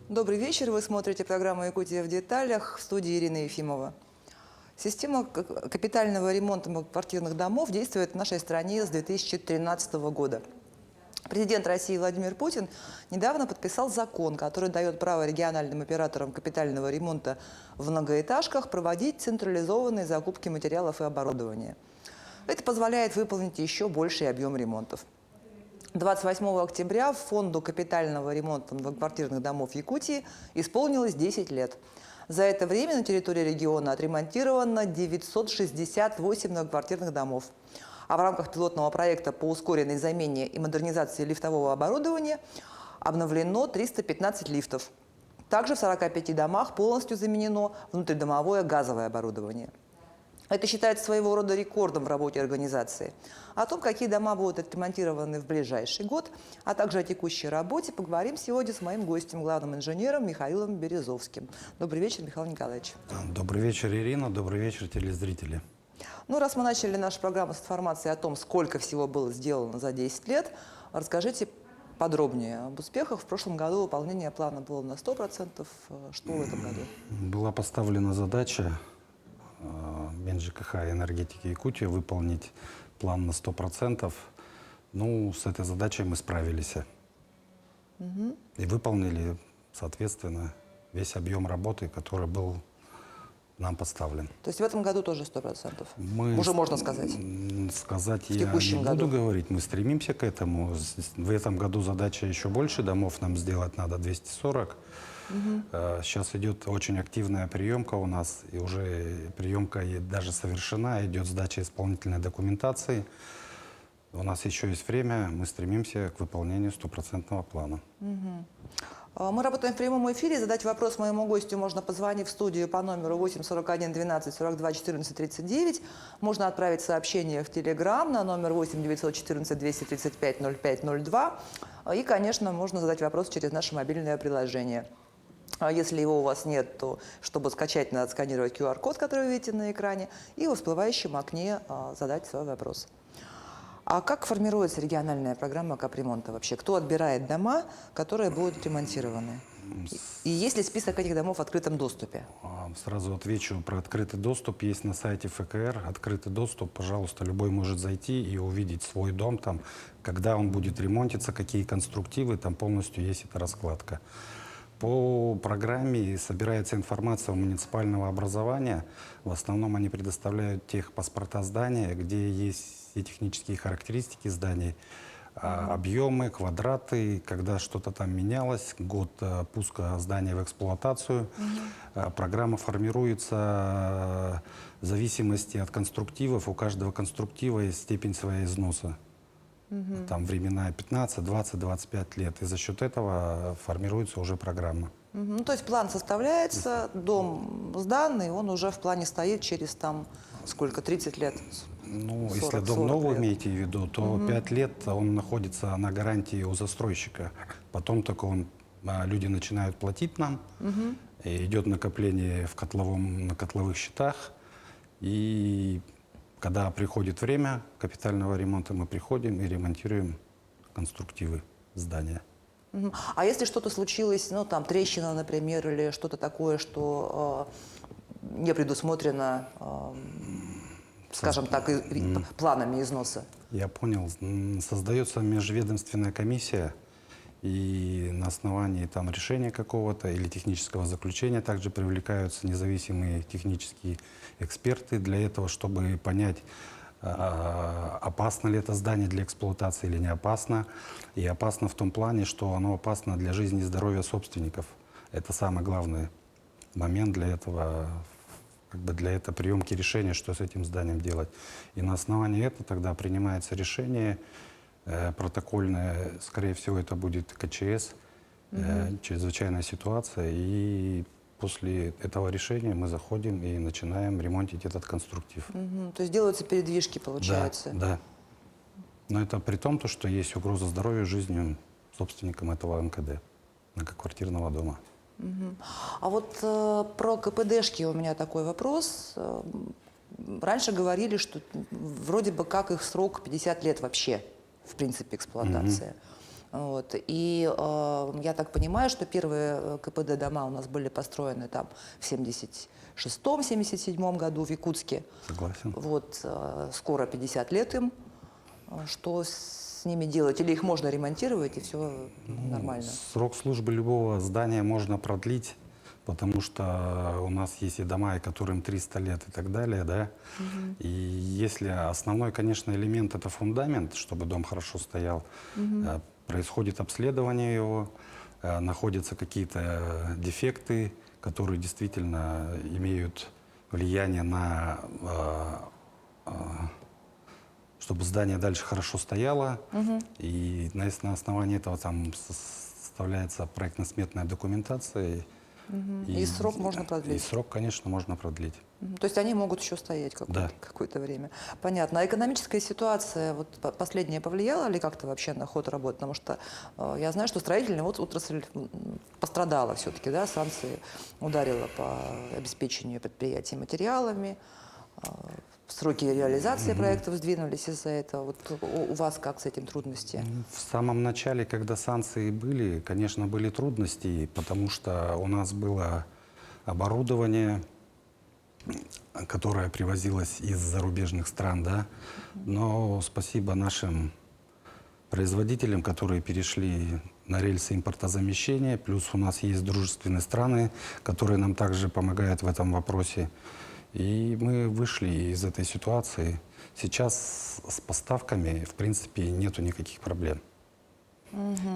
Добрый вечер. Вы смотрите программу «Якутия в деталях», в студии Ирина Ефимова. Система капитального ремонта многоквартирных домов действует в нашей стране с 2013 года. Президент России Владимир Путин недавно подписал закон, который дает право региональным операторам капитального ремонта в многоэтажках проводить централизованные закупки материалов и оборудования. Это позволяет выполнить еще больший объем ремонтов. 28 октября Фонду капитального ремонта многоквартирных домов Якутии исполнилось 10 лет. За это время на территории региона отремонтировано 968 многоквартирных домов. А в рамках пилотного проекта по ускоренной замене и модернизации лифтового оборудования обновлено 315 лифтов. Также в 45 домах полностью заменено внутридомовое газовое оборудование. Это считается своего рода рекордом в работе организации. О том, какие дома будут отремонтированы в ближайший год, а также о текущей работе, поговорим сегодня с моим гостем, главным инженером Михаилом Березовским. Добрый вечер, Михаил Николаевич. Добрый вечер, Ирина. Добрый вечер, телезрители. Ну, раз мы начали нашу программу с информацией о том, сколько всего было сделано за 10 лет, расскажите подробнее об успехах. В прошлом году выполнение плана было на 100%. Что в этом году? Была поставлена задача Минжкх и энергетики Якутии выполнить план на 100%. Ну, с этой задачей мы справились. И выполнили, соответственно, весь объем работы, который был нам поставлен. То есть в этом году тоже 100%? Мы уже можно сказать? Сказать в я текущем не году. буду говорить, мы стремимся к этому. В этом году задача еще больше домов нам сделать надо, 240. Сейчас идет очень активная приемка у нас, и уже приемка даже совершена, идет сдача исполнительной документации. У нас еще есть время, мы стремимся к выполнению 100% плана. Мы работаем в прямом эфире. Задать вопрос моему гостю можно, позвонив в студию по номеру 8 41 12 42 14 39. Можно отправить сообщение в Телеграм на номер 8 914 235 05 02. И, конечно, можно задать вопрос через наше мобильное приложение. Если его у вас нет, то, чтобы скачать, надо сканировать QR-код, который вы видите на экране, и в всплывающем окне задать свой вопрос. А как формируется региональная программа капремонта вообще? Кто отбирает дома, которые будут отремонтированы? И есть ли список этих домов в открытом доступе? Сразу отвечу про открытый доступ. Есть на сайте ФКР открытый доступ. Пожалуйста, любой может зайти и увидеть свой дом, там, когда он будет ремонтиться, какие конструктивы, там полностью есть эта раскладка. По программе собирается информация у муниципального образования. В основном они предоставляют техпаспорта здания, где есть все технические характеристики зданий, объемы, квадраты, когда что-то там менялось, год пуска здания в эксплуатацию. Программа формируется в зависимости от конструктивов. У каждого конструктива есть степень своего износа. Там времена 15, 20, 25 лет. И за счет этого формируется уже программа. Ну, то есть план составляется, дом сданный, он уже в плане стоит через там сколько, 30 лет? Ну, 40, если дом новый лет. имеете в виду, то 5 лет он находится на гарантии у застройщика. Потом только люди начинают платить нам, и идет накопление на котловых счетах. И когда приходит время капитального ремонта, мы приходим и ремонтируем конструктивы здания. А если что-то случилось, ну там трещина, например, или что-то такое, что не предусмотрено, скажем так, планами износа? Я понял. Создается межведомственная комиссия, и на основании там решения какого-то или технического заключения также привлекаются независимые технические эксперты для этого, чтобы понять, опасно ли это здание для эксплуатации или не опасно. И опасно в том плане, что оно опасно для жизни и здоровья собственников. Это самый главный момент для этого, для этой приемки решения, что с этим зданием делать. И на основании этого тогда принимается решение протокольное, скорее всего, это будет КЧС, чрезвычайная ситуация. И после этого решения мы заходим и начинаем ремонтить этот конструктив. То есть делаются передвижки, получается? Да. Но это при том, что есть угроза здоровью и жизни собственникам этого МКД, многоквартирного дома. А вот про КПДшки у меня такой вопрос. Раньше говорили, что вроде бы как их срок 50 лет вообще, в принципе, эксплуатации. Вот. И я так понимаю, что первые КПД дома у нас были построены там в 76-77 году в Якутске. Согласен. Вот скоро 50 лет им. Что с ними делать? Или их можно ремонтировать, и все нормально? Срок службы любого здания можно продлить, потому что у нас есть и дома, и которым 300 лет и так далее, да. И если основной, конечно, элемент — это фундамент, чтобы дом хорошо стоял, происходит обследование его, находятся какие-то дефекты, которые действительно имеют влияние на чтобы здание дальше хорошо стояло, и на основании этого там составляется проектно-сметная документация. И срок можно И продлить? срок, конечно, можно продлить. То есть они могут еще стоять Да. какое-то время. Понятно. А экономическая ситуация вот, последняя повлияла ли как-то вообще на ход работы? Потому что я знаю, что строительная отрасль пострадала все-таки, да, санкции ударила по обеспечению предприятий материалами, сроки реализации проектов сдвинулись из-за этого. Вот у вас как с этим трудности? В самом начале, когда санкции были, конечно, были трудности, потому что у нас было оборудование, которое привозилось из зарубежных стран, да. Но спасибо нашим производителям, которые перешли на рельсы импортозамещения, плюс у нас есть дружественные страны, которые нам также помогают в этом вопросе. И мы вышли из этой ситуации. Сейчас с поставками, в принципе, нету никаких проблем.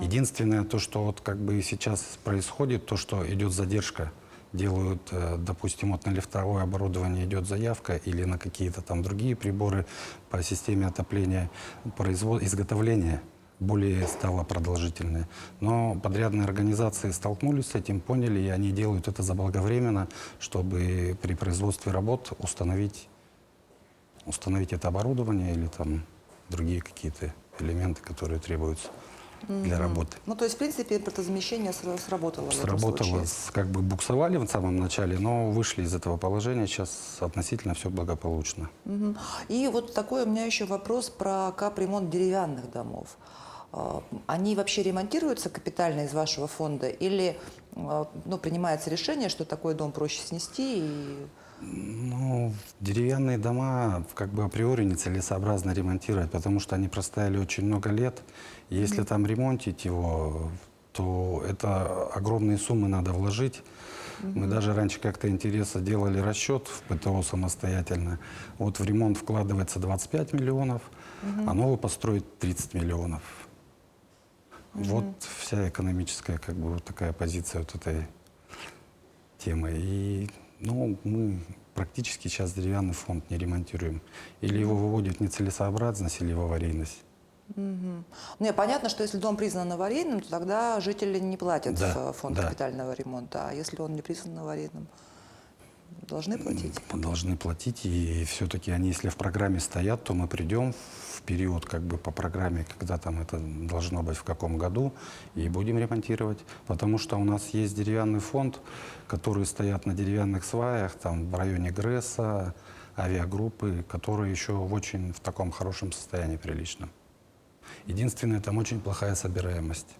Единственное, то, что вот как бы сейчас происходит, то, что идет задержка, делают, допустим, вот на лифтовое оборудование идет заявка или на какие-то там другие приборы по системе отопления, изготовление более стало продолжительное. Но подрядные организации столкнулись с этим, поняли, и они делают это заблаговременно, чтобы при производстве работ установить это оборудование или там другие какие-то элементы, которые требуются для работы. Ну, то есть, в принципе, импортозамещение сработало в этом Сработало, случае. как бы буксовали в самом начале, но вышли из этого положения, сейчас относительно все благополучно. И вот такой у меня еще вопрос про капремонт деревянных домов. Они вообще ремонтируются капитально из вашего фонда или принимается решение, что такой дом проще снести? Ну, деревянные дома как бы априори нецелесообразно ремонтировать, потому что они простояли очень много лет. И если там ремонтить его, то это огромные суммы надо вложить. Мы даже раньше как-то интересно делали расчет в ПТО самостоятельно. Вот в ремонт вкладывается 25 миллионов, а новый построить 30 миллионов. Вот вся экономическая как бы вот такая позиция вот этой темы. И мы практически сейчас деревянный фонд не ремонтируем. Или его выводят в нецелесообразность, или в аварийность. Понятно, что если дом признан аварийным, то тогда жители не платят в фонд да. капитального ремонта. А если он не признан аварийным, должны платить? Должны платить, и все-таки они, если в программе стоят, то мы придем в период как бы по программе, когда там это должно быть в каком году, и будем ремонтировать. Потому что у нас есть деревянный фонд, которые стоят на деревянных сваях, там в районе ГРЭСа, авиагруппы, которые еще в таком хорошем состоянии, приличном. Единственное, там очень плохая собираемость.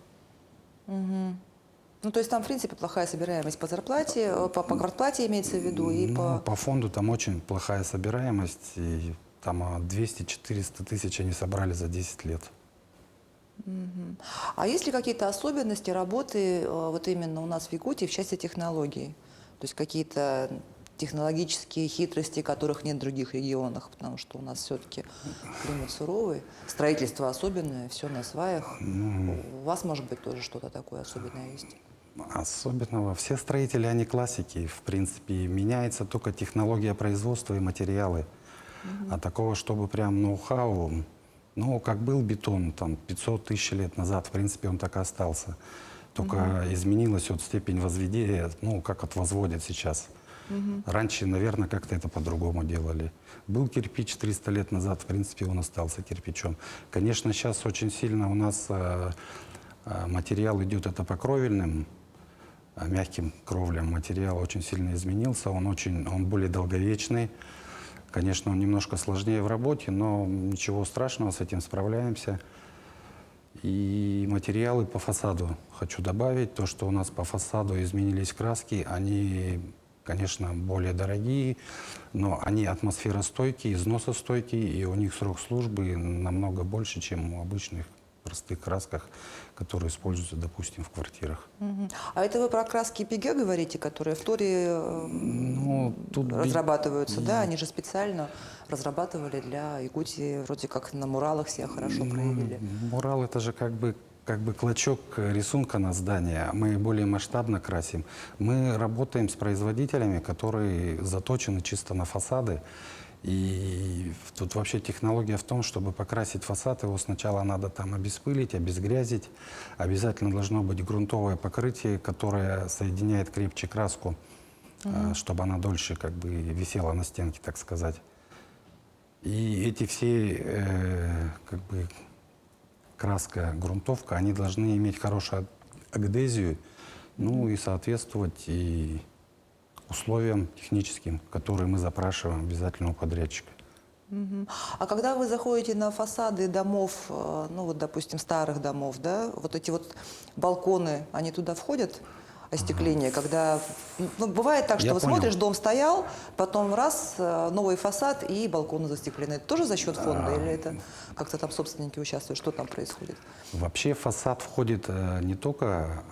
Ну, то есть там, в принципе, плохая собираемость по зарплате, по квартплате имеется в виду, и по фонду там очень плохая собираемость, и там 200-400 тысяч они собрали за 10 лет. А есть ли какие-то особенности работы вот именно у нас в Якутии в части технологий? То есть какие-то технологические хитрости, которых нет в других регионах, потому что у нас все-таки климат суровый, строительство особенное, все на сваях. У вас, может быть, тоже что-то такое особенное есть? Особенного. Все строители, они классики. В принципе, меняется только технология производства и материалы. А такого, чтобы прям ноу-хау, как был бетон там 500 тысяч лет назад, в принципе, он так и остался. Только изменилась вот степень возведения, как вот возводят сейчас. Раньше, наверное, как-то это по-другому делали. Был кирпич 300 лет назад, в принципе, он остался кирпичом. Конечно, сейчас очень сильно у нас материал идет это по кровельным, мягким кровлям. Материал очень сильно изменился, он более долговечный. Конечно, он немножко сложнее в работе, но ничего страшного, с этим справляемся. И материалы по фасаду хочу добавить. То, что у нас по фасаду изменились краски, они, конечно, более дорогие, но они атмосферостойкие, износостойкие, и у них срок службы намного больше, чем у обычных простых красках, которые используются, допустим, в квартирах. А это вы про краски ПИГ говорите, которые в Торе Ну, тут разрабатываются, да? Они же специально разрабатывали для Якутии, вроде как на муралах себя хорошо проявили. Мурал — это же как бы клочок рисунка на здание. Мы более масштабно красим. Мы работаем с производителями, которые заточены чисто на фасады. И тут вообще технология в том, чтобы покрасить фасад, его сначала надо там обеспылить, обезгрязить. Обязательно должно быть грунтовое покрытие, которое соединяет крепче краску, чтобы она дольше как бы висела на стенке, так сказать. И эти все как бы краска, грунтовка, они должны иметь хорошую адгезию, ну и соответствовать и условиям техническим, которые мы запрашиваем обязательно у подрядчика. А когда вы заходите на фасады домов, ну вот, допустим, старых домов, да, вот эти вот балконы, они туда входят? Остекление, когда, ну, бывает так, что Я вы понял. смотришь, дом стоял, потом раз, новый фасад и балконы застеклены. Это тоже за счет фонда или это как-то там собственники участвуют? Что там происходит? Вообще фасад входит не только,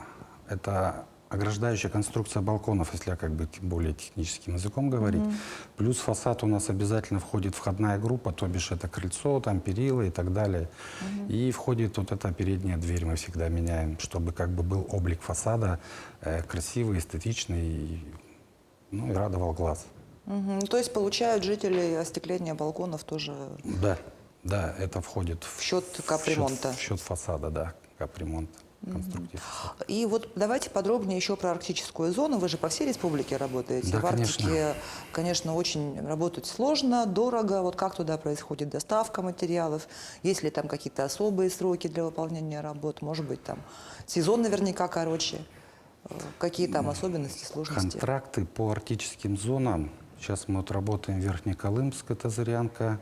это ограждающая конструкция балконов, если как бы более техническим языком говорить. Плюс фасад у нас обязательно входит входная группа, то бишь это крыльцо, там перила и так далее. И входит вот эта передняя дверь, мы всегда меняем, чтобы как бы был облик фасада красивый, эстетичный, ну и радовал глаз. То есть получают жители остекления балконов тоже Да, да, это входит в счет капремонта. в счет фасада, да, капремонт. Конструктив. И вот давайте подробнее еще про арктическую зону. Вы же по всей республике работаете. Да, в Арктике, конечно, очень работать сложно, дорого. Вот как туда происходит доставка материалов? Есть ли там какие-то особые сроки для выполнения работ? Может быть, там сезон наверняка короче. Какие там особенности, сложности? Контракты по арктическим зонам. Сейчас мы вот работаем Верхнеколымск, это Зырянка,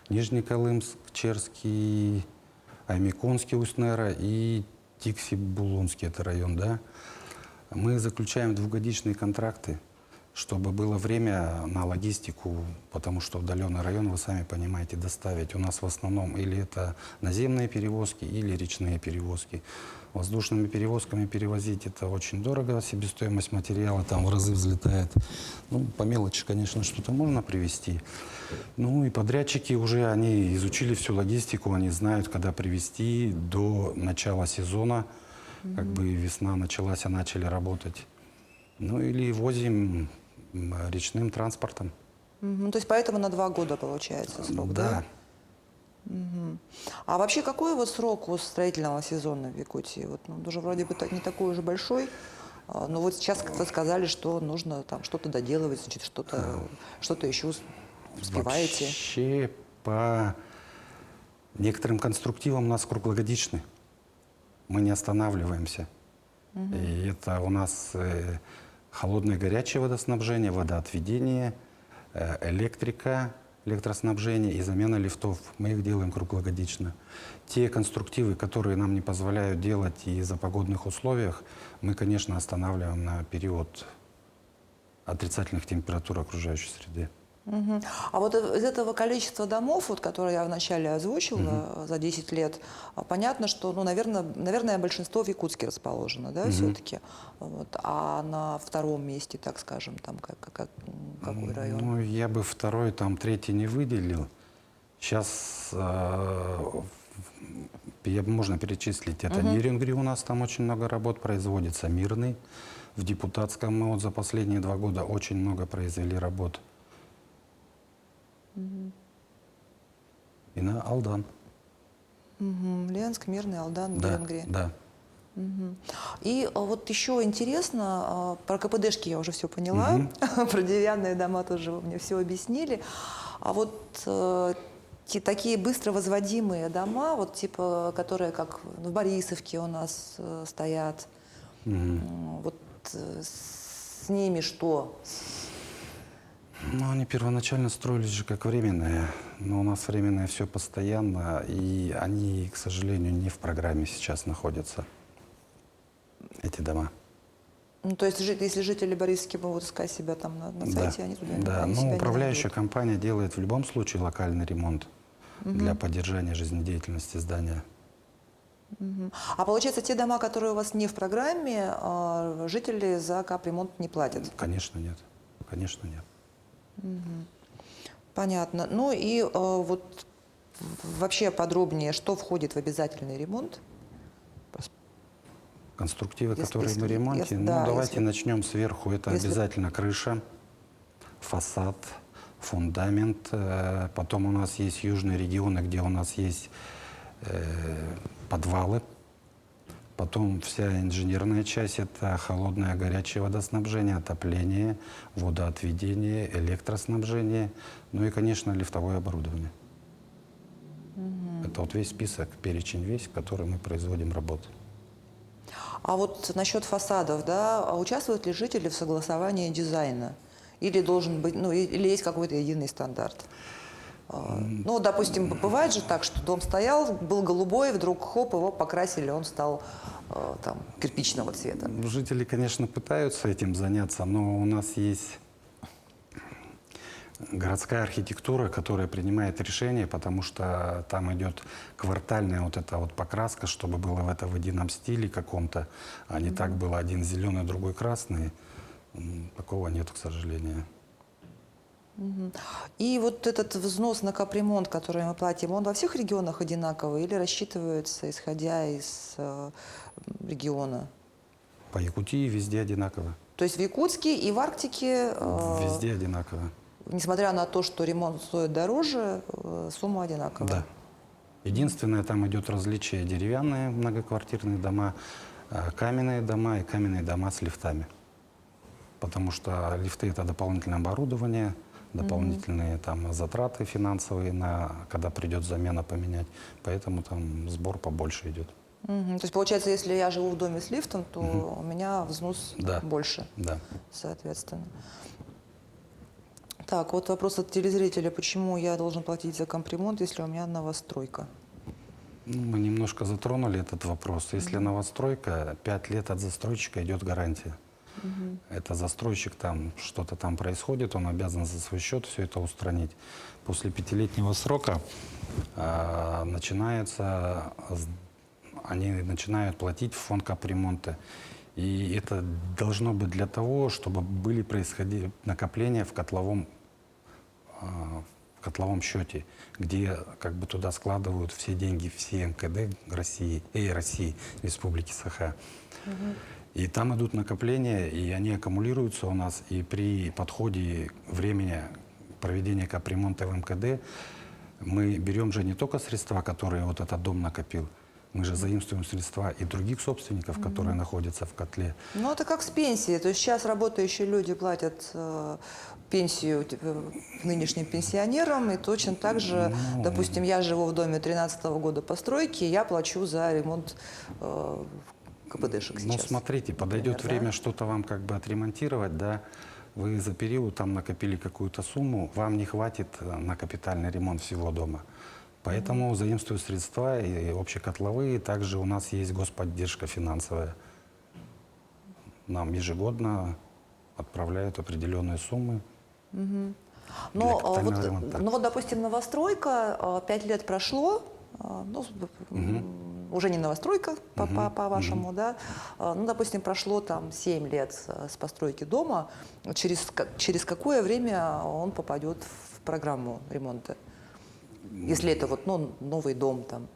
Нижнеколымск, Черский, Аймиконский, Уснера и Тикси-Булонский, это район, да. Мы заключаем двухгодичные контракты, чтобы было время на логистику, потому что удаленный район, вы сами понимаете, доставить у нас в основном или это наземные перевозки, или речные перевозки. Воздушными перевозками перевозить это очень дорого, себестоимость материала там в разы взлетает. Ну, по мелочи, конечно, что-то можно привезти. Ну и подрядчики уже, они изучили всю логистику, они знают, когда привезти до начала сезона. Как бы весна началась, а начали работать. Ну или возим речным транспортом. То есть поэтому на 2 года получается срок, да? А вообще какой вот срок у строительного сезона в Якутии? Вот, ну, уже вроде бы не такой уже большой, но вот сейчас как вы сказали, что нужно там что-то доделывать, значит, что-то еще успеваете. Вообще по некоторым конструктивам у нас круглогодичны. Мы не останавливаемся. И это у нас холодное и горячее водоснабжение, водоотведение, электрика, электроснабжение и замена лифтов. Мы их делаем круглогодично. Те конструктивы, которые нам не позволяют делать из-за погодных условиях, мы, конечно, останавливаем на период отрицательных температур окружающей среды. А вот из этого количества домов, вот, которые я вначале озвучила за 10 лет, понятно, что, ну, наверное, большинство в Якутске расположено, да, все-таки. Вот. А на втором месте, так скажем, там какой район? Ну, я бы второй, там, третий не выделил. Сейчас можно перечислить. Это Нерюнгри, у нас там очень много работ производится. Мирный. В Депутатском мы вот за последние 2 года очень много произвели работ. И на Алдан. Ленск, Мирный, Алдан, Да, Нерюнгри. да. И вот еще интересно, про КПДшки я уже все поняла, про деревянные дома тоже вы мне все объяснили. А вот такие быстро возводимые дома, вот типа, которые как в Борисовке у нас стоят, вот с ними что? Ну, они первоначально строились же как временные, но у нас временное все постоянно, и они, к сожалению, не в программе сейчас находятся, эти дома. Ну, то есть, если жители Борисовки будут искать себя там на Да, сайте, они туда да. они Ну, себя не управляющая найдут. компания делает в любом случае локальный ремонт для поддержания жизнедеятельности здания. А получается, те дома, которые у вас не в программе, жители за капремонт не платят? Конечно, нет. Конечно, нет. Понятно. Ну и вот вообще подробнее, что входит в обязательный ремонт? Конструктивы, Если- которые если- на ремонте, если- ну, да, давайте если- начнем сверху. Это если- обязательно крыша, фасад, фундамент. Потом у нас есть южные регионы, где у нас есть подвалы. Потом вся инженерная часть — это холодное, горячее водоснабжение, отопление, водоотведение, электроснабжение, ну и, конечно, лифтовое оборудование. Это вот весь список, перечень весь, который мы производим работы. А вот насчет фасадов, да, а участвуют ли жители в согласовании дизайна? Или должен быть, ну, или есть какой-то единый стандарт? Ну, допустим, бывает же так, что дом стоял, был голубой, вдруг хоп, его покрасили, он стал там кирпичного цвета. Жители, конечно, пытаются этим заняться, но у нас есть городская архитектура, которая принимает решения, потому что там идет квартальная вот эта вот покраска, чтобы было в едином стиле каком-то, а не так было один зеленый, другой красный. Такого нет, к сожалению. И вот этот взнос на капремонт, который мы платим, он во всех регионах одинаковый или рассчитывается, исходя из региона? По Якутии везде одинаково. То есть в Якутске и в Арктике, Везде одинаково. несмотря на то, что ремонт стоит дороже, сумма одинаковая? Да. Единственное, там идет различие: деревянные многоквартирные дома, каменные дома и каменные дома с лифтами. Потому что лифты — это дополнительное оборудование, дополнительные там затраты финансовые, когда придет замена, поменять. Поэтому там сбор побольше идет. Мгм. То есть получается, если я живу в доме с лифтом, то у меня взнос Да. больше, Да. соответственно. Так, вот вопрос от телезрителя. Почему я должен платить за капремонт, если у меня новостройка? Ну, мы немножко затронули этот вопрос. Если новостройка, 5 лет от застройщика идет гарантия. Это застройщик, там что-то там происходит, он обязан за свой счет все это устранить. После 5-летнего срока они начинают платить в фонд капремонта. И это должно быть для того, чтобы происходили накопления в котловом счете, где как бы туда складывают все деньги, все НКД России, Республики Саха. И там идут накопления, и они аккумулируются у нас, и при подходе времени проведения капремонта в МКД мы берем же не только средства, которые вот этот дом накопил, мы же заимствуем средства и других собственников, которые находятся в котле. Ну, это как с пенсией. То есть сейчас работающие люди платят пенсию нынешним пенсионерам, и точно так же, допустим, я живу в доме 13-го года постройки, я плачу за ремонт КПДшек Ну, сейчас. смотрите, подойдет например, время да? что-то вам как бы отремонтировать, да, вы за период там накопили какую-то сумму, вам не хватит на капитальный ремонт всего дома. Поэтому заимствую средства и общекотловые. Также у нас есть господдержка финансовая. Нам ежегодно отправляют определенные суммы. для капитального ремонта. Ну вот, допустим, новостройка, 5 лет прошло, ну, уже не новостройка по вашему, да, ну, допустим, прошло там 7 лет с постройки дома, через какое время он попадет в программу ремонта? Если это вот, ну, новый дом там.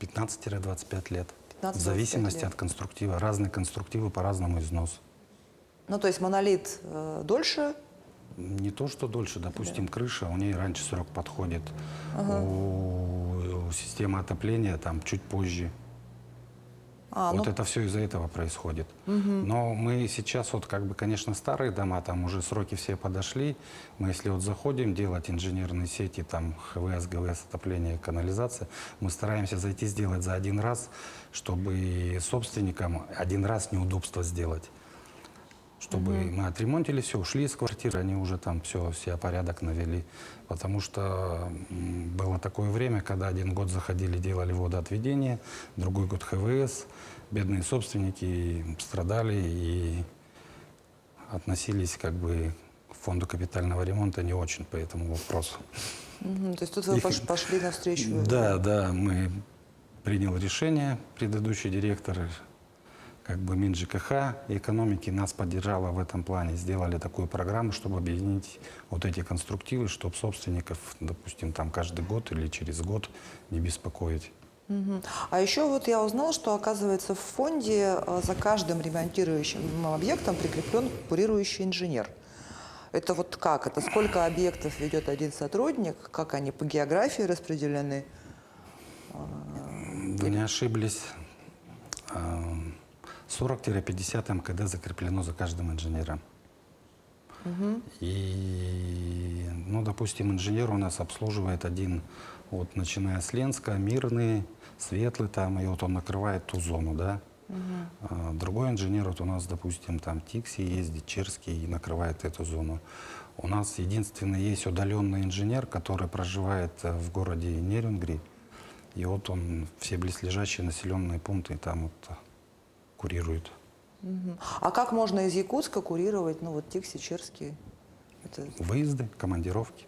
15-25 лет. 15-25 В зависимости лет. от конструктива. Разные конструктивы по-разному износ. Ну, то есть монолит дольше. Не то, что дольше. Допустим, крыша, у нее раньше срок подходит. У системы отопления там чуть позже. Вот это все из-за этого происходит. Но мы сейчас вот как бы, конечно, старые дома, там уже сроки все подошли. Мы если вот заходим делать инженерные сети, там ХВС, ГВС, отопление, канализация, мы стараемся зайти сделать за один раз, чтобы собственникам один раз неудобство сделать. чтобы мы отремонтили все, ушли из квартиры, они уже там все, себя порядок навели. Потому что было такое время, когда один год заходили, делали водоотведение, другой год ХВС, бедные собственники страдали и относились как бы к фонду капитального ремонта не очень по этому вопросу. То есть тут вы пошли навстречу. Да, да, мы принял решение, предыдущий директор, как бы МинЖКХ и экономики нас поддержала в этом плане. Сделали такую программу, чтобы объединить вот эти конструктивы, чтобы собственников, допустим, там каждый год или через год не беспокоить. А еще вот я узнала, что, оказывается, в фонде за каждым ремонтирующим объектом прикреплен курирующий инженер. Это вот как? Это сколько объектов ведет один сотрудник? Как они по географии распределены? Вы не ошиблись. 40-50 МКД закреплено за каждым инженером. И, ну, допустим, инженер у нас обслуживает один, вот, начиная с Ленска, Мирный, Светлый, там, и вот он накрывает ту зону, да. Другой инженер, вот у нас, допустим, там Тикси ездит, Черский, и накрывает эту зону. У нас единственный есть удаленный инженер, который проживает в городе Нерюнгри, и вот он все близлежащие населенные пункты там вот курирует. А как можно из Якутска курировать, ну вот Тикси, Черский? Это Выезды, командировки.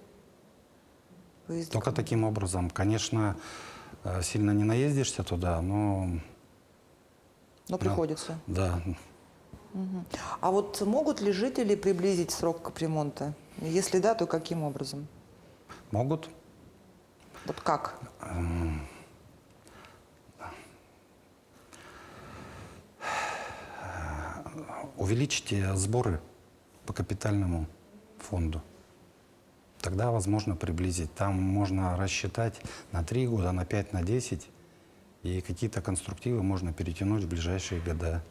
выезды? Только таким образом. Конечно, сильно не наездишься туда, но... Но приходится. Да. А вот могут ли жители приблизить срок капремонта? Если да, то каким образом? Могут. Вот как? Увеличьте сборы по капитальному фонду. Тогда возможно приблизить. Там можно рассчитать на 3 года, на 5, на 10. И какие-то конструктивы можно перетянуть в ближайшие года.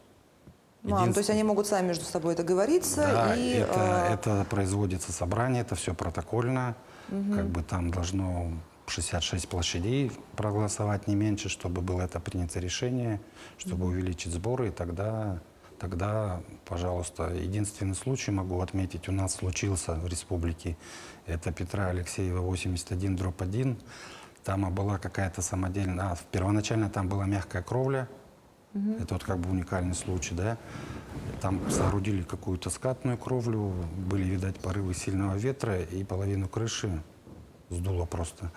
То есть они могут сами между собой договориться? Да, и, это производится собрание, это все протокольно. Как бы там должно 66 площадей проголосовать не меньше, чтобы было это принято решение, чтобы увеличить сборы. И тогда, пожалуйста, единственный случай могу отметить, у нас случился в республике. Это Петра Алексеева, 81/1. Там была какая-то самодельная... первоначально там была мягкая кровля. Это вот как бы уникальный случай, да. Там соорудили какую-то скатную кровлю, были, видать, порывы сильного ветра, и половину крыши сдуло просто.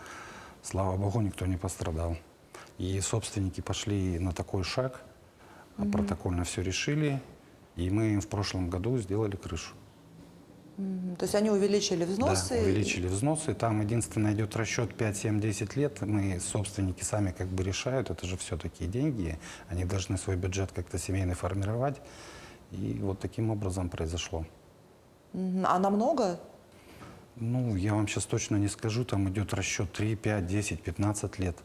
Слава богу, никто не пострадал. И собственники пошли на такой шаг, протокольно все решили, и мы им в прошлом году сделали крышу. То есть они увеличили взносы? Да, увеличили взносы. Там единственное идет расчет 5, 7, 10 лет. Мы, собственники, сами как бы решают. Это же все-таки деньги. Они должны свой бюджет как-то семейный формировать. И вот таким образом произошло. А намного? Ну, я вам сейчас точно не скажу. Там идет расчет 3, 5, 10, 15 лет.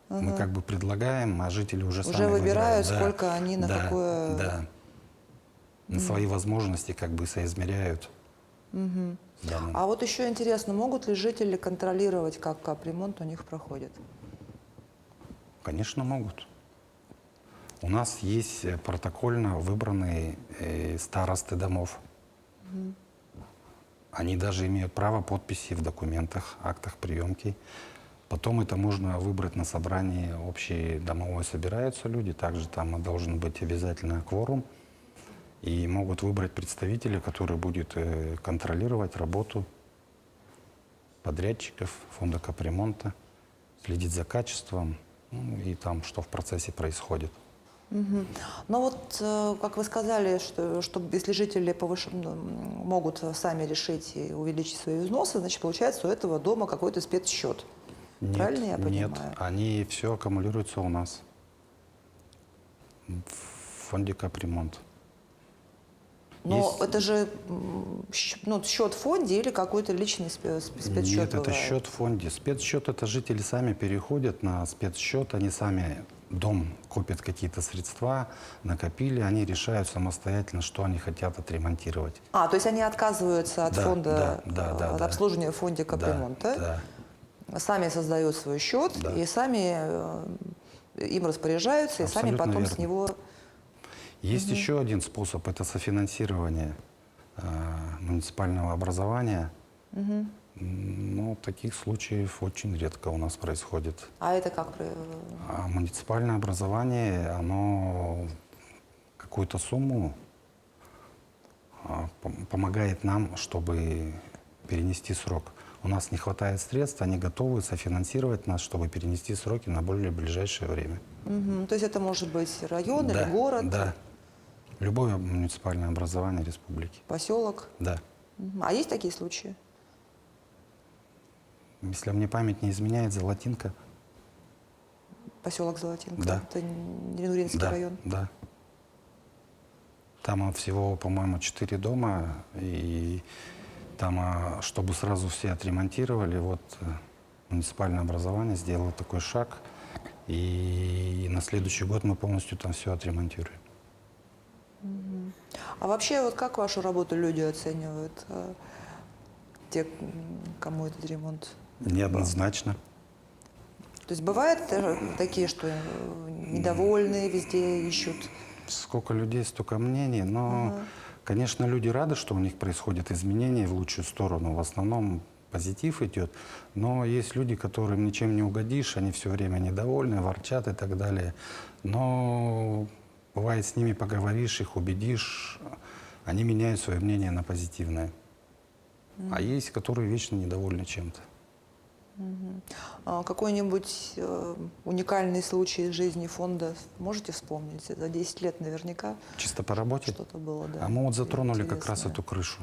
Мы как бы предлагаем, а жители уже сами выбирают, Да, сколько они на да, какое... Да. На свои возможности как бы соизмеряют. А вот еще интересно, могут ли жители контролировать, как капремонт у них проходит? Конечно, могут. У нас есть протокольно выбранные старосты домов. Они даже имеют право подписи в документах, актах приемки. Потом это можно выбрать на собрании общей домовой, собираются люди. Также там должен быть обязательно кворум. И могут выбрать представителя, который будет контролировать работу подрядчиков, фонда капремонта, следить за качеством, ну, и там, что в процессе происходит. Ну вот, как вы сказали, что если жители могут сами решить и увеличить свои взносы, значит, получается, у этого дома какой-то спецсчет. Правильно я понимаю? Нет, они все аккумулируются у нас в фонде капремонт. Но это же счет в фонде или какой-то личный спецсчет? Нет, это бывает? счет в фонде. Спецсчет — это жители сами переходят на спецсчет, они сами, дом копят какие-то средства, накопили, они решают самостоятельно, что они хотят отремонтировать. То есть они отказываются от фонда, от да. обслуживания в фонде капремонта, сами создают свой счет и сами им распоряжаются, и сами Абсолютно потом верно. с него... Есть еще один способ — это софинансирование. муниципального образования. Ну, таких случаев очень редко у нас происходит. А это как? А муниципальное образование, оно какую-то сумму помогает нам, чтобы перенести срок. У нас не хватает средств, они готовы софинансировать нас, чтобы перенести сроки на более ближайшее время. То есть это может быть район Да, или город, да. Любое муниципальное образование республики. поселок? Да. А есть такие случаи? Если мне память не изменяет, Золотинка. Поселок Золотинка? Да. Это Неринуринский Да, район? да. Там всего, по-моему, 4 дома, и там, чтобы сразу все отремонтировали, вот муниципальное образование сделало такой шаг, и на следующий год мы полностью там все отремонтируем. А вообще, вот как вашу работу люди оценивают, те, кому этот ремонт? Неоднозначно. То есть бывают такие, что недовольные, везде ищут? Сколько людей, столько мнений, но, конечно, люди рады, что у них происходят изменения в лучшую сторону. В основном позитив идет, но есть люди, которым ничем не угодишь, они все время недовольны, ворчат и так далее. Но бывает, с ними поговоришь, их убедишь, они меняют свое мнение на позитивное. А есть, которые вечно недовольны чем-то. Какой-нибудь уникальный случай из жизни фонда можете вспомнить? За 10 лет наверняка Чисто по работе? что-то было, да. А мы вот затронули как раз интересное. эту крышу.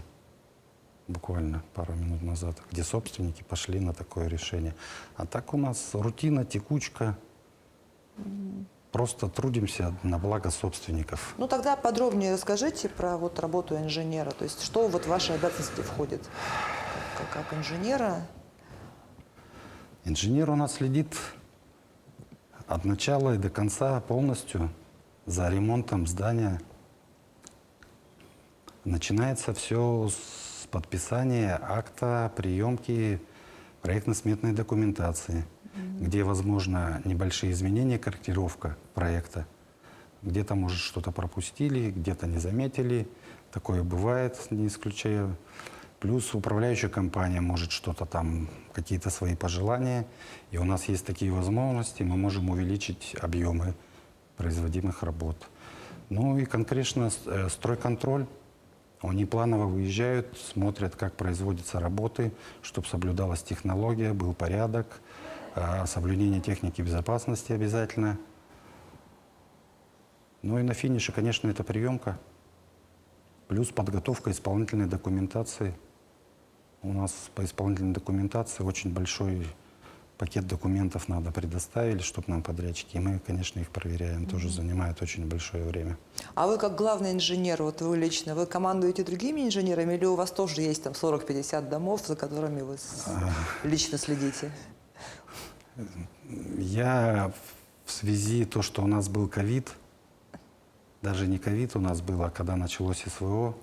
Буквально пару минут назад, где собственники пошли на такое решение. А так у нас рутина, текучка. Просто трудимся на благо собственников. Ну тогда подробнее расскажите про вот работу инженера. То есть что вот в ваши обязанности входит как инженера? Инженер у нас следит от начала и до конца полностью за ремонтом здания. Начинается все с подписания акта приемки проектно-сметной документации, где возможно небольшие изменения, корректировка проекта. Где-то, может, что-то пропустили, где-то не заметили. Такое бывает, не исключаю. Плюс управляющая компания может что-то там, какие-то свои пожелания. И у нас есть такие возможности, мы можем увеличить объемы производимых работ. Ну и конкретно стройконтроль. Они планово выезжают, смотрят, как производятся работы, чтобы соблюдалась технология, был порядок, соблюдение техники безопасности обязательно. Ну и на финише, конечно, это приемка, плюс подготовка исполнительной документации. У нас по исполнительной документации очень большой пакет документов надо предоставить, чтобы нам подрядчики. И мы, конечно, их проверяем. Тоже занимает очень большое время. А вы как главный инженер, вот вы лично, вы командуете другими инженерами или у вас тоже есть там 40-50 домов, за которыми вы лично следите? Я в связи то, что у нас был ковид, даже не ковид у нас было, а когда началось СВО,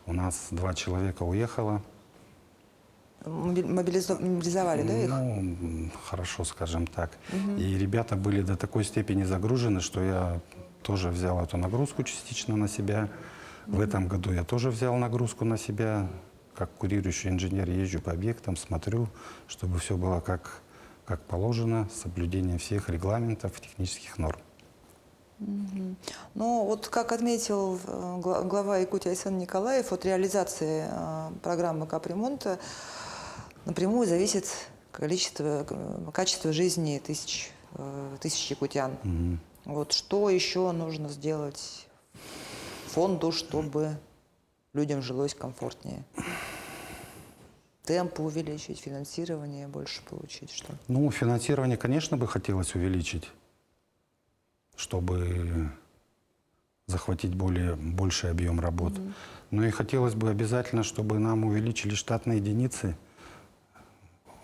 у нас 2 человека уехало. Мобилизовали, да, их? Ну, хорошо, скажем так. И ребята были до такой степени загружены, что я тоже взял эту нагрузку частично на себя. В этом году я тоже взял нагрузку на себя. Как курирующий инженер езжу по объектам, смотрю, чтобы все было как положено, с соблюдением всех регламентов, технических норм. Ну, вот как отметил глава Якутии Александр Николаев, от реализации программы капремонта напрямую зависит качество жизни тысяч якутян. Вот что еще нужно сделать фонду, чтобы людям жилось комфортнее? Темпы увеличить, финансирование больше получить, что? Ну, финансирование, конечно, бы хотелось увеличить, чтобы захватить больший объем работ. Но и хотелось бы обязательно, чтобы нам увеличили штатные единицы.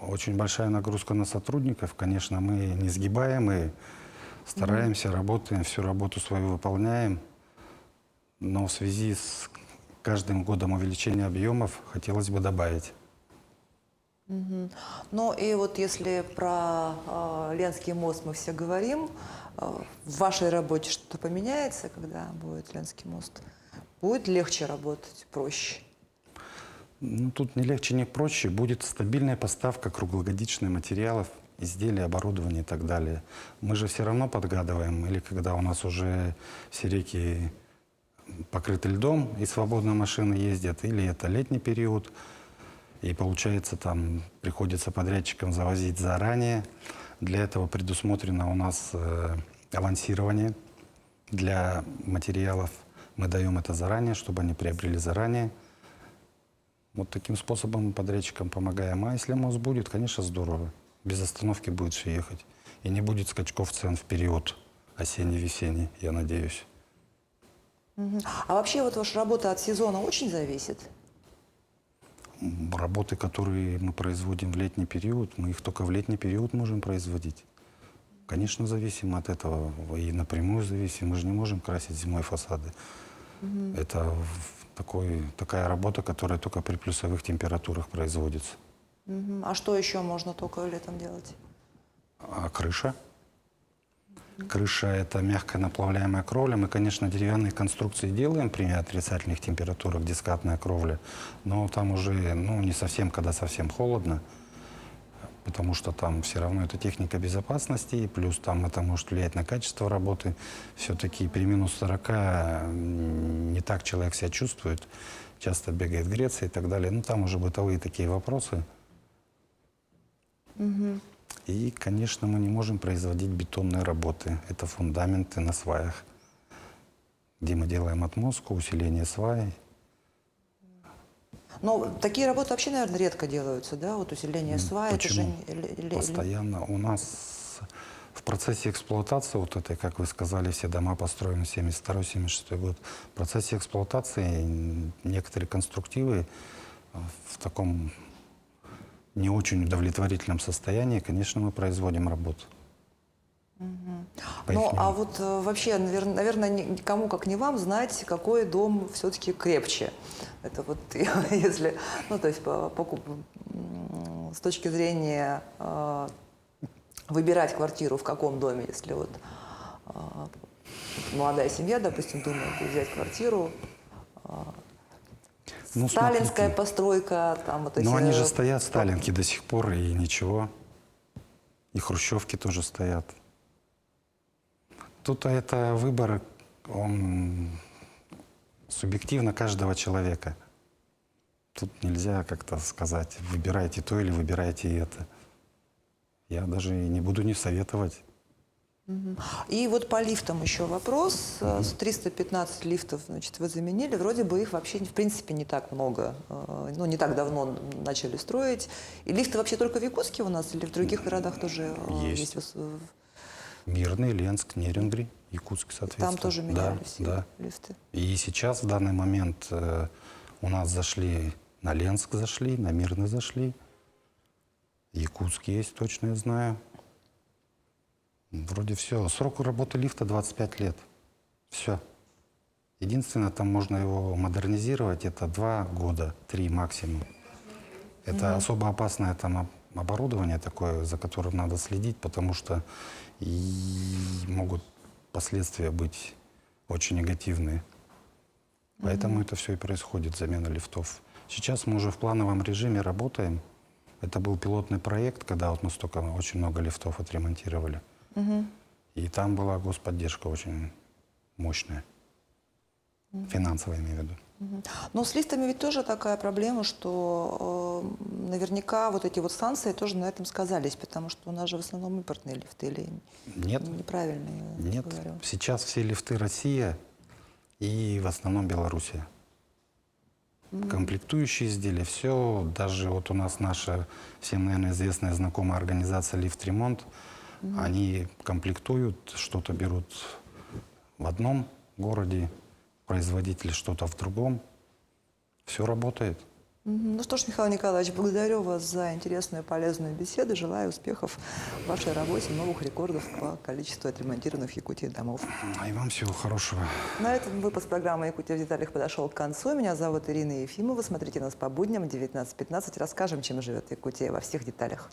Очень большая нагрузка на сотрудников. Конечно, мы не сгибаем и стараемся, работаем, всю работу свою выполняем. Но в связи с каждым годом увеличения объемов хотелось бы добавить. Ну и вот если про Ленский мост мы все говорим, в вашей работе что-то поменяется, когда будет Ленский мост? Будет легче работать, проще? Ну, тут не легче, не проще. Будет стабильная поставка круглогодичных материалов, изделий, оборудования и так далее. Мы же все равно подгадываем, или когда у нас уже все реки покрыты льдом и свободно машины ездят, или это летний период, и получается там приходится подрядчикам завозить заранее. Для этого предусмотрено у нас авансирование для материалов. Мы даем это заранее, чтобы они приобрели заранее. Вот таким способом подрядчикам помогаем. А если мост будет, конечно, здорово. Без остановки будет все ехать. И не будет скачков цен в период осенний-весенний, я надеюсь. А вообще вот ваша работа от сезона очень зависит? Работы, которые мы производим в летний период, мы их только в летний период можем производить. Конечно, зависим от этого. И напрямую зависим. Мы же не можем красить зимой фасады. Это такая работа, которая только при плюсовых температурах производится. А что еще можно только летом делать? А крыша? Крыша – это мягкая наплавляемая кровля. Мы, конечно, деревянные конструкции делаем при отрицательных температурах, дискатная кровля, но там уже не совсем, когда совсем холодно, потому что там все равно это техника безопасности, и плюс там это может влиять на качество работы. Все-таки при минус 40 не так человек себя чувствует, часто бегает греться и так далее. Ну, там уже бытовые такие вопросы. И, конечно, мы не можем производить бетонные работы. Это фундаменты на сваях, где мы делаем отмостку, усиление свай. Но такие работы вообще, наверное, редко делаются, да? Вот усиление свай. Почему? Это же Постоянно у нас в процессе эксплуатации, вот этой, как вы сказали, все дома построены 72-76 год, в процессе эксплуатации некоторые конструктивы в таком не очень удовлетворительном состоянии, конечно, мы производим работу. Ну, а вот вообще, наверное, никому, как не вам, знать, какой дом все-таки крепче. Это вот если, то есть с точки зрения выбирать квартиру в каком доме, если вот молодая семья, допустим, думает взять квартиру, сталинская смотрите, постройка, там вот эти... они же стоят, сталинки до сих пор, и ничего. И хрущевки тоже стоят. Тут это выбор, он субъективно каждого человека. Тут нельзя как-то сказать, выбирайте то или выбирайте это. Я даже и не буду не советовать. И вот по лифтам еще вопрос. 315 лифтов, значит, вы заменили. Вроде бы их вообще, в принципе, не так много. Не так давно начали строить. И лифты вообще только в Якутске у нас или в других городах тоже Есть. есть? Мирный, Ленск, Нерюнгри, Якутск, соответственно. Там тоже меняли все да. лифты. И сейчас, в данный момент, у нас зашли, на Ленск зашли, на Мирный зашли. Якутск есть, точно я знаю. Вроде все. Срок работы лифта 25 лет. Все. Единственное, там можно его модернизировать, это 2 года, 3 максимум. Это особо опасное там оборудование такое, за которым надо следить, потому что и могут последствия быть очень негативные. Поэтому это все и происходит, замена лифтов. Сейчас мы уже в плановом режиме работаем. Это был пилотный проект, когда вот мы очень много лифтов отремонтировали. И там была господдержка очень мощная. Финансовая, имею в виду. Но с лифтами ведь тоже такая проблема, что наверняка вот эти вот станции тоже на этом сказались, потому что у нас же в основном импортные лифты, или Нет. неправильно я Нет. говорю? Сейчас все лифты Россия и в основном Белоруссия. Комплектующие изделия, все. Даже вот у нас наша, всем, наверное, известная знакомая организация «Лифт-ремонт», они комплектуют, что-то берут в одном городе, производитель что-то в другом. Все работает. Ну что ж, Михаил Николаевич, благодарю вас за интересную и полезную беседу. Желаю успехов в вашей работе, новых рекордов по количеству отремонтированных в Якутии домов. И вам всего хорошего. На этом выпуск программы «Якутия в деталях» подошел к концу. Меня зовут Ирина Ефимова. Смотрите нас по будням в 19:15. Расскажем, чем живет Якутия во всех деталях.